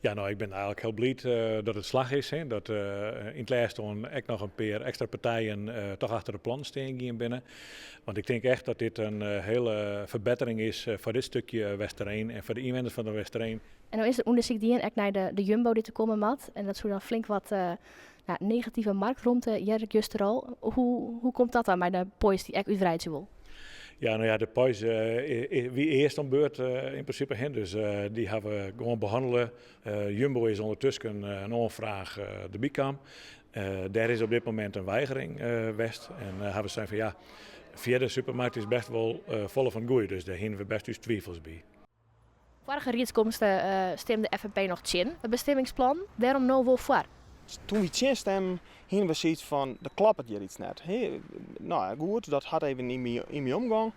Ja, nou, ik ben eigenlijk heel blij dat het slag is. Hè. Dat in het laatste echt nog een paar extra partijen toch achter de plan staan binnen. Want ik denk echt dat dit een hele verbetering is voor dit stukje Westereen en voor de inwoners van de Westereen. En dan is het onderzoek die ook naar de Jumbo die te komen mat. En dat zou dan flink wat negatieve marktromte Jerk just er al. Hoe komt dat dan bij de pois die echt uitbreidt wil? Ja, nou ja, de prijs wie eerst aan beurt in principe hen. Dus die hebben we gewoon behandelen. Jumbo is ondertussen een aanvraag de Bikam. Daar is op dit moment een weigering west. En hebben we zijn van ja, via de supermarkt is best wel volle van goeie. Dus daar hebben we best dus twijfels bij. Vorige rietskomsten stemde FNP nog tjin, het bestemmingsplan. Daarom nou wel voor. Toen we tjin stemmen, hadden we zoiets van, er klopt hier iets net. Nou ja, goed, dat had even in mijn omgang.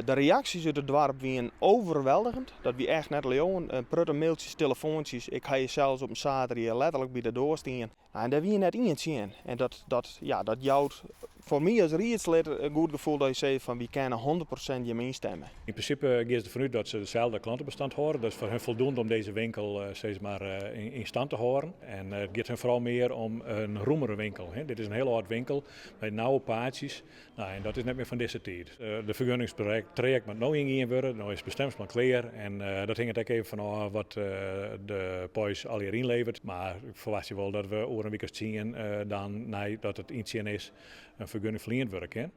De reacties uit het dorp waren overweldigend. Dat we echt net leeuwen. Prutte mailtjes, telefoontjes. Ik ga je zelfs op een zaterdag letterlijk bij de deur staan. En daar wie net in zien. En dat jouwt voor mij als rietslid een goed gevoel dat je zegt van we kunnen 100% je meestemmen. In principe gaat het ervan uit dat ze hetzelfde klantenbestand horen. Dat is voor hen voldoende om deze winkel steeds maar in stand te houden. En het gaat hen vooral meer om een roemere winkel. Hè. Dit is een hele oude winkel met nauwe paadjes. Nou, en dat is net meer van deze tijd. De vergunningstraject moet nou ingegaan worden. Nou is het bestemmingsplan klaar. En dat hangt ook even van wat de pois al hier inlevert. Maar ik verwacht je wel dat we over een week zien dan dat het inzien is een vergunning verleend worden kan.